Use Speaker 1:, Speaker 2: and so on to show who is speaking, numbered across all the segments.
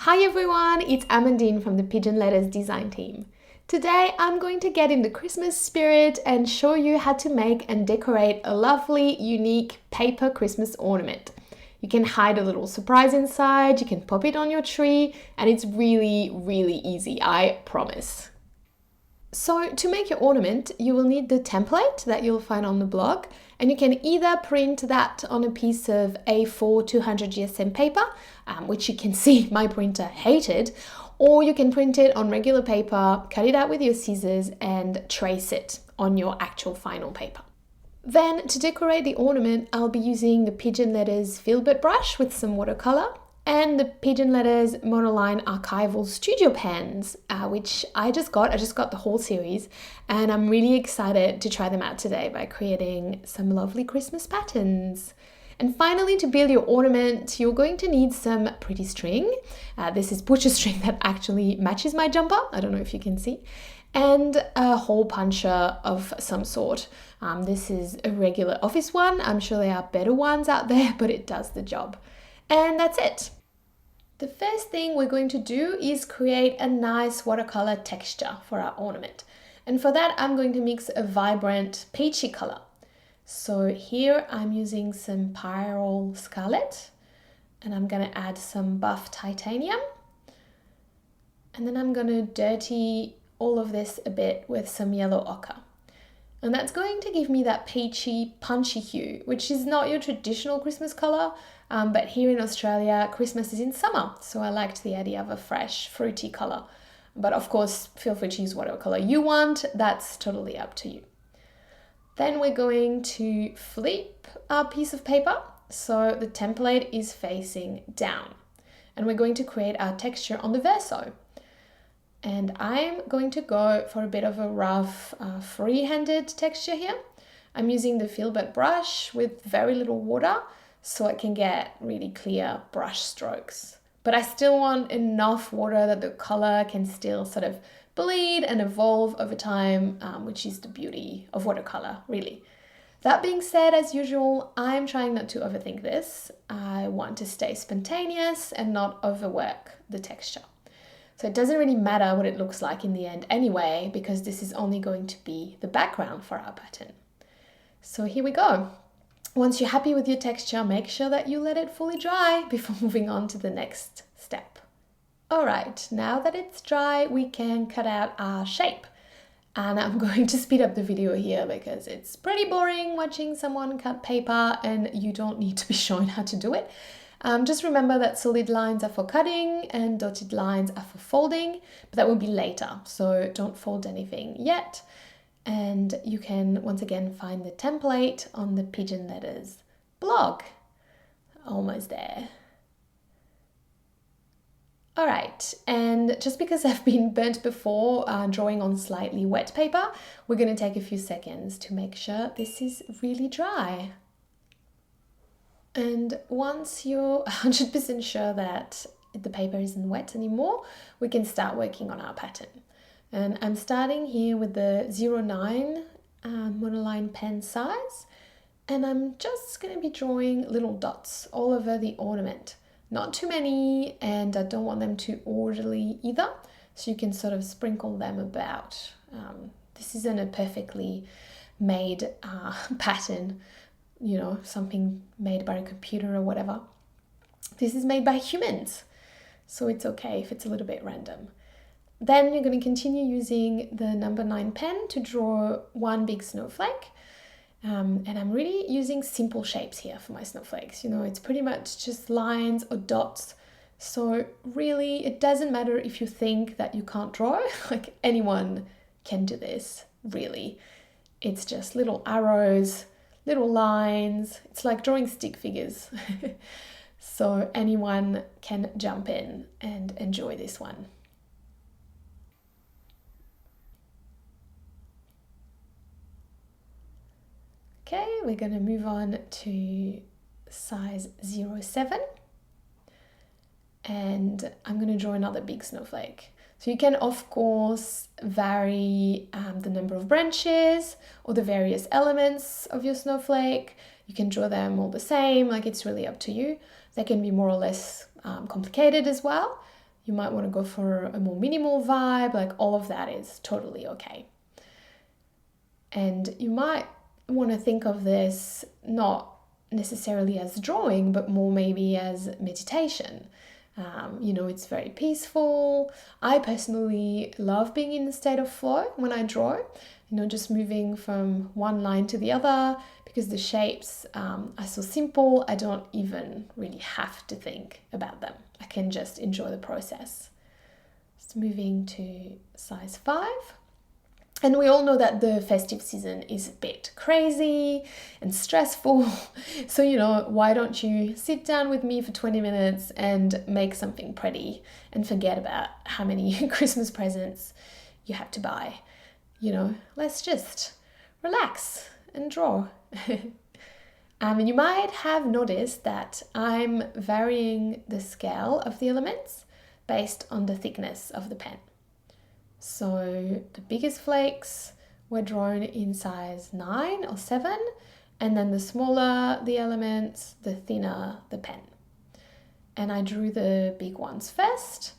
Speaker 1: Hi everyone, it's Amandine from the Pigeon Letters design team. Today I'm going to get in the Christmas spirit and show you how to make and decorate a lovely, unique paper Christmas ornament. You can hide a little surprise inside, you can pop it on your tree, and it's really, really easy, I promise. So to make your ornament, you will need the template that you'll find on the blog, and you can either print that on a piece of A4 200 GSM paper, which you can see my printer hated, or you can print it on regular paper, cut it out with your scissors and trace it on your actual final paper. Then to decorate the ornament, I'll be using the Pigeon Letters filbert brush with some watercolor and the Pigeon Letters Monoline Archival Studio Pens, which I just got the whole series, and I'm really excited to try them out today by creating some lovely Christmas patterns. And finally, to build your ornament, you're going to need some pretty string. This is butcher string that actually matches my jumper. I don't know if you can see. And a hole puncher of some sort. This is a regular office one. I'm sure there are better ones out there, but it does the job. And that's it. The first thing we're going to do is create a nice watercolor texture for our ornament. And for that, I'm going to mix a vibrant peachy color. So here I'm using some Pyrrole Scarlet, and I'm going to add some buff titanium. And then I'm going to dirty all of this a bit with some yellow ochre. And that's going to give me that peachy, punchy hue, which is not your traditional Christmas color, but here in Australia, Christmas is in summer, so I liked the idea of a fresh, fruity color. But of course, feel free to use whatever color you want, that's totally up to you. Then we're going to flip our piece of paper, so the template is facing down. And we're going to create our texture on the verso. And I'm going to go for a bit of a rough, free-handed texture here. I'm using the filbert brush with very little water so I can get really clear brush strokes. But I still want enough water that the color can still sort of bleed and evolve over time, which is the beauty of watercolor, really. That being said, as usual, I'm trying not to overthink this. I want to stay spontaneous and not overwork the texture. So it doesn't really matter what it looks like in the end anyway, because this is only going to be the background for our pattern. So here we go. Once you're happy with your texture, make sure that you let it fully dry before moving on to the next step. All right, now that it's dry, we can cut out our shape. And I'm going to speed up the video here because it's pretty boring watching someone cut paper and you don't need to be shown how to do it. Just remember that solid lines are for cutting and dotted lines are for folding, but that will be later, so don't fold anything yet. And you can once again find the template on the Pigeon Letters blog. Almost there. All right, and just because I've been burnt before drawing on slightly wet paper, we're going to take a few seconds to make sure this is really dry. And once you're 100% sure that the paper isn't wet anymore, we can start working on our pattern. And I'm starting here with the 09 monoline pen size, and I'm just going to be drawing little dots all over the ornament. Not too many, and I don't want them too orderly either, so you can sort of sprinkle them about. This isn't a perfectly made pattern, you know, something made by a computer or whatever. This is made by humans, so it's okay if it's a little bit random. Then you're going to continue using the number 9 pen to draw one big snowflake. And I'm really using simple shapes here for my snowflakes. You know, it's pretty much just lines or dots. So really, it doesn't matter if you think that you can't draw, like anyone can do this, really. It's just little arrows, little lines. It's like drawing stick figures. So anyone can jump in and enjoy this one. Okay, we're going to move on to size 07. And I'm going to draw another big snowflake. So you can, of course, vary the number of branches or the various elements of your snowflake. You can draw them all the same, like it's really up to you. They can be more or less complicated as well. you might want to go for a more minimal vibe. Like all of that is totally okay. And you might want to think of this not necessarily as drawing, but more maybe as meditation. It's very peaceful. I personally love being in the state of flow when I draw, just moving from one line to the other, because the shapes are so simple. I don't even really have to think about them. I can just enjoy the process. Just moving to size 5. And we all know that the festive season is a bit crazy and stressful. So, why don't you sit down with me for 20 minutes and make something pretty and forget about how many Christmas presents you have to buy? Let's just relax and draw. And you might have noticed that I'm varying the scale of the elements based on the thickness of the pen. So the biggest flakes were drawn in size 9 or 7, and then the smaller the elements, the thinner the pen. And I drew the big ones first,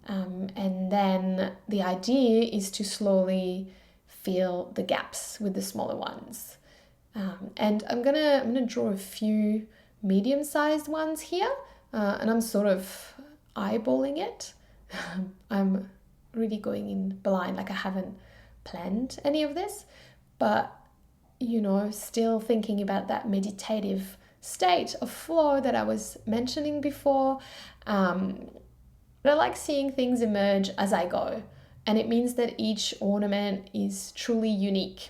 Speaker 1: and then the idea is to slowly fill the gaps with the smaller ones. And I'm gonna draw a few medium-sized ones here, and I'm sort of eyeballing it. I'm really going in blind, like I haven't planned any of this, but still thinking about that meditative state of flow that I was mentioning before. But I like seeing things emerge as I go, and it means that each ornament is truly unique,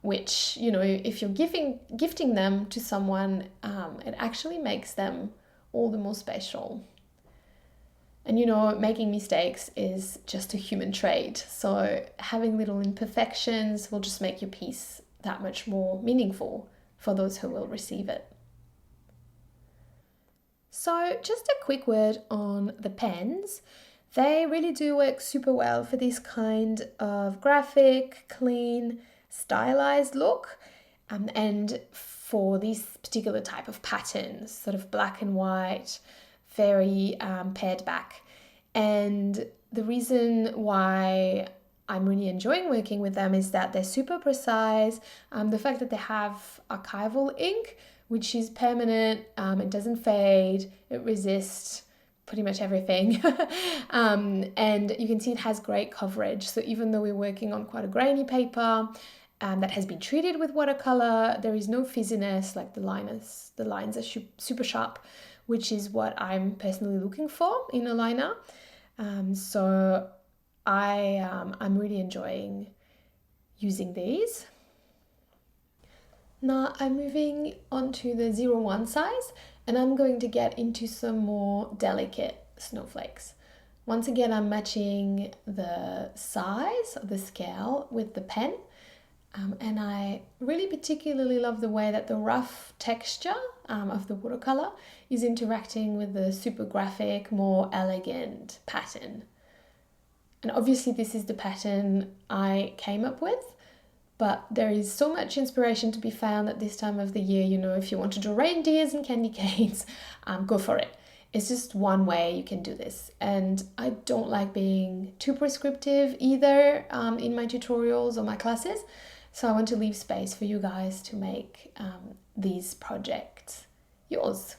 Speaker 1: which if you're gifting them to someone, it actually makes them all the more special. And making mistakes is just a human trait. So having little imperfections will just make your piece that much more meaningful for those who will receive it. So just a quick word on the pens. They really do work super well for this kind of graphic, clean, stylized look. And for this particular type of pattern, sort of black and white, very pared back. And the reason why I'm really enjoying working with them is that they're super precise. The fact that they have archival ink, which is permanent, it doesn't fade, it resists pretty much everything. And you can see it has great coverage. So even though we're working on quite a grainy paper that has been treated with watercolor, there is no fizziness, like the lines are super sharp, which is what I'm personally looking for in a liner. So I'm really enjoying using these. Now I'm moving on to the 01 size, and I'm going to get into some more delicate snowflakes. Once again, I'm matching the size of the scale with the pen. And I really particularly love the way that the rough texture of the watercolor is interacting with the super graphic, more elegant pattern. And obviously this is the pattern I came up with, but there is so much inspiration to be found at this time of the year. If you want to draw reindeers and candy canes, go for it. It's just one way you can do this. And I don't like being too prescriptive either in my tutorials or my classes. So I want to leave space for you guys to make these projects yours.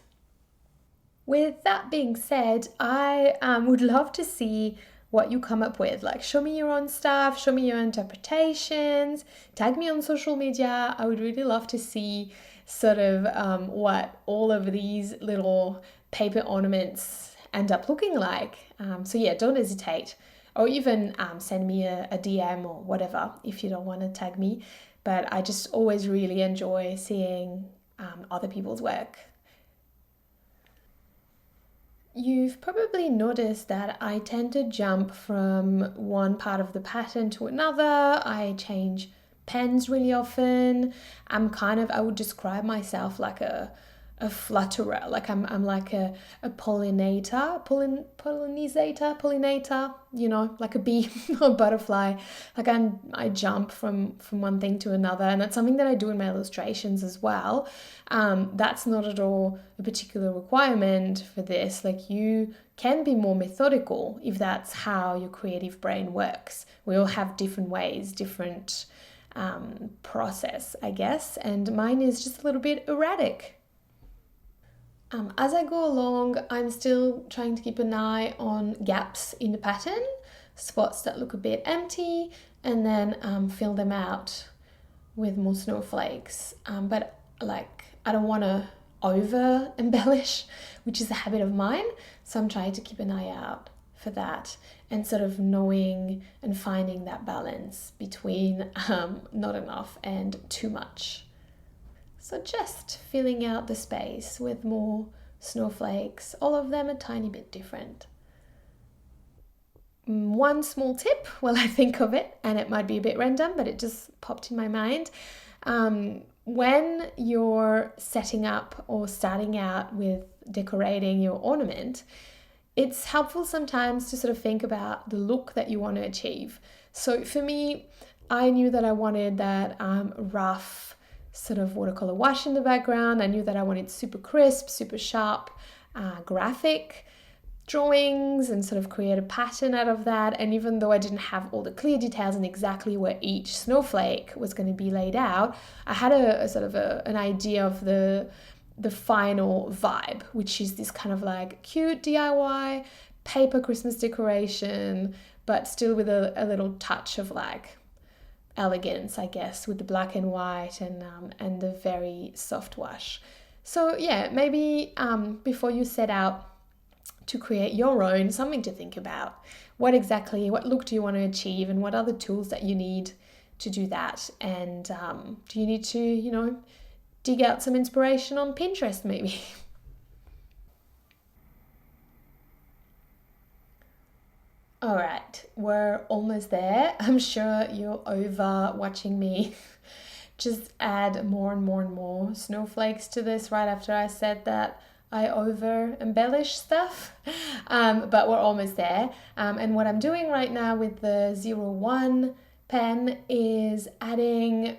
Speaker 1: With that being said, I would love to see what you come up with. Like, show me your own stuff, show me your interpretations, tag me on social media. I would really love to see sort of what all of these little paper ornaments end up looking like. So yeah, don't hesitate. Or even send me a DM or whatever if you don't want to tag me. But I just always really enjoy seeing other people's work. You've probably noticed that I tend to jump from one part of the pattern to another. I change pens really often. I would describe myself like a a flutterer, like I'm like a pollinator, you know, like a bee or butterfly. Like I jump from one thing to another, and that's something that I do in my illustrations as well. That's not at all a particular requirement for this. Like you can be more methodical if that's how your creative brain works. We all have different ways, different process, I guess, and mine is just a little bit erratic. As I go along, I'm still trying to keep an eye on gaps in the pattern, spots that look a bit empty, and then fill them out with more snowflakes. But like, I don't want to over embellish, which is a habit of mine. So I'm trying to keep an eye out for that and sort of knowing and finding that balance between not enough and too much. So just filling out the space with more snowflakes, all of them a tiny bit different. One small tip while I think of it, and it might be a bit random, but it just popped in my mind. When you're setting up or starting out with decorating your ornament, it's helpful sometimes to sort of think about the look that you want to achieve. So for me, I knew that I wanted that rough sort of watercolor wash in the background. I knew that I wanted super crisp, super sharp, graphic drawings and sort of create a pattern out of that. And even though I didn't have all the clear details and exactly where each snowflake was going to be laid out, I had a sort of an idea of the final vibe, which is this kind of like cute DIY paper Christmas decoration, but still with a little touch of like elegance, I guess, with the black and white and the very soft wash. So yeah, maybe before you set out to create your own, something to think about. What look do you want to achieve, and what are the tools that you need to do that? And do you need to, dig out some inspiration on Pinterest maybe? All right, we're almost there. I'm sure you're over watching me just add more and more and more snowflakes to this right after I said that I over embellish stuff, but we're almost there. And what I'm doing right now with the 01 pen is adding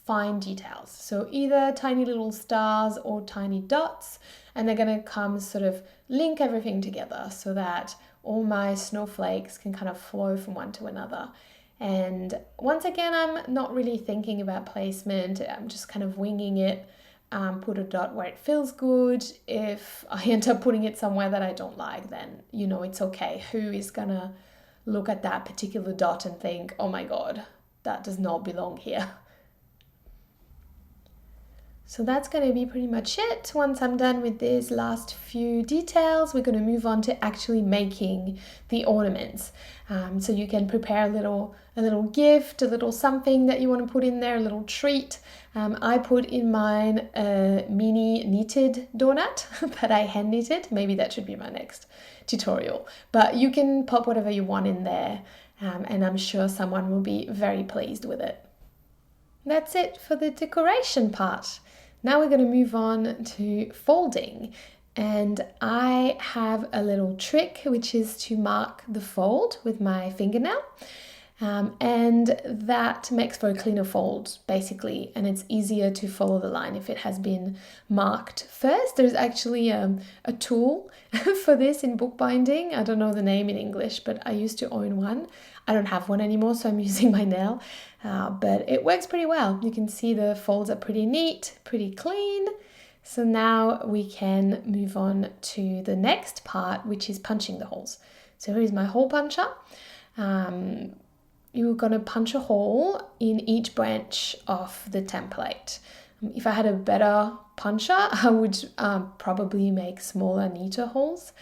Speaker 1: fine details. So either tiny little stars or tiny dots, and they're going to come sort of link everything together so that all my snowflakes can kind of flow from one to another. And once again, I'm not really thinking about placement. I'm just kind of winging it. Put a dot where it feels good. If I end up putting it somewhere that I don't like, then it's okay. Who is gonna look at that particular dot and think, oh my god, that does not belong here? So that's going to be pretty much it. Once I'm done with these last few details, we're going to move on to actually making the ornaments. So you can prepare a little gift, a little something that you want to put in there, a little treat. I put in mine a mini knitted donut that I hand knitted. Maybe that should be my next tutorial. But you can pop whatever you want in there, and I'm sure someone will be very pleased with it. That's it for the decoration part. Now we're going to move on to folding, and I have a little trick which is to mark the fold with my fingernail, and that makes for a cleaner fold basically, and it's easier to follow the line if it has been marked first. There's actually a tool for this in bookbinding. I don't know the name in English, but I used to own one. I don't have one anymore, so I'm using my nail, but it works pretty well. You can see the folds are pretty neat, pretty clean. So now we can move on to the next part, which is punching the holes. So here's my hole puncher. You're going to punch a hole in each branch of the template. If I had a better puncher, I would probably make smaller, neater holes.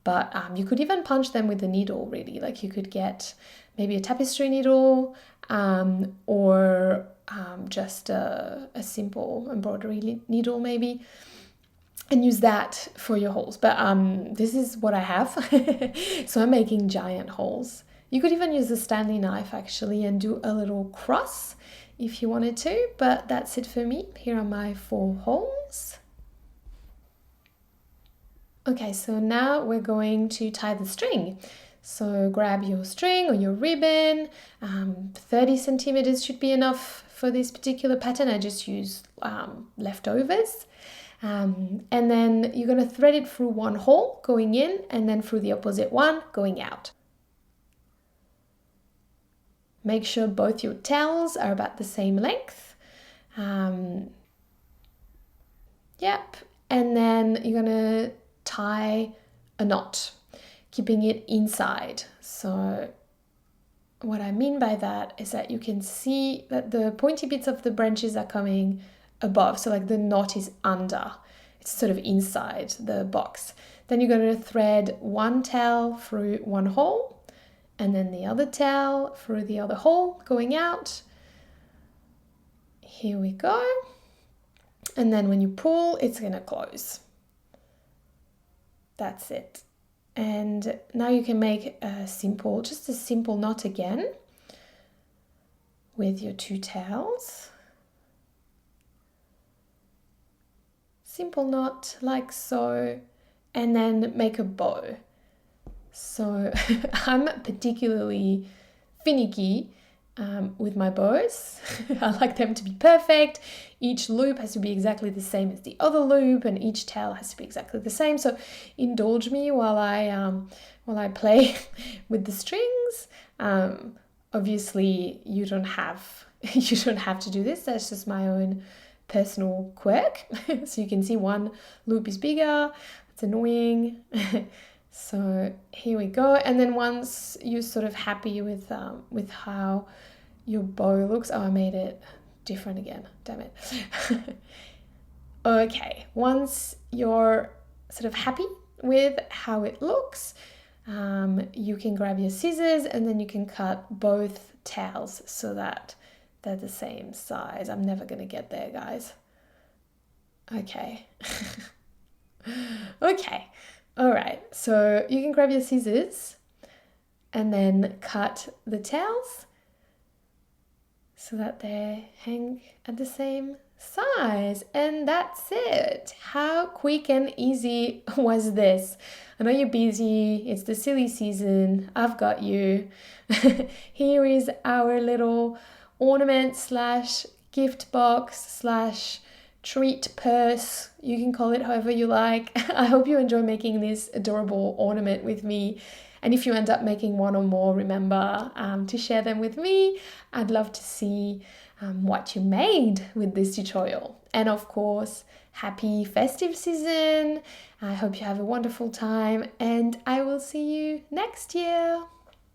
Speaker 1: But you could even punch them with a needle, really. Like you could get maybe a tapestry needle or just a simple embroidery needle maybe, and use that for your holes. But this is what I have. So I'm making giant holes. You could even use a Stanley knife actually and do a little cross if you wanted to, but that's it for me. Here are my 4 holes. Okay, so now we're going to tie the string. So grab your string or your ribbon. 30 centimeters should be enough for this particular pattern. I just use leftovers. And then you're going to thread it through one hole going in and then through the opposite one going out. Make sure both your tails are about the same length. Yep. And then you're going to tie a knot, keeping it inside. So what I mean by that is that you can see that the pointy bits of the branches are coming above. So like the knot is under. It's sort of inside the box. Then you're going to thread one tail through one hole and then the other tail through the other hole going out. Here we go. And then when you pull, it's going to close. That's it. And now you can make just a simple knot again with your two tails. Simple knot like so, and then make a bow. So I'm particularly finicky with my bows. I like them to be perfect. Each loop has to be exactly the same as the other loop, and each tail has to be exactly the same. So indulge me while I play with the strings. Obviously, you don't have to do this. That's just my own personal quirk. So you can see one loop is bigger. It's annoying. So here we go. And then once you're sort of happy with how your bow looks, oh, I made it different again, damn it. Okay, once you're sort of happy with how it looks, you can grab your scissors and then you can cut both tails so that they're the same size. I'm never gonna get there, guys. Okay. Okay. All right, so you can grab your scissors and then cut the tails so that they hang at the same size. And that's it. How quick and easy was this? I know you're busy. It's the silly season. I've got you. Here is our little ornament slash gift box slash treat purse. You can call it however you like. I hope you enjoy making this adorable ornament with me. And if you end up making one or more, remember to share them with me. I'd love to see what you made with this tutorial. And of course, happy festive season. I hope you have a wonderful time and I will see you next year.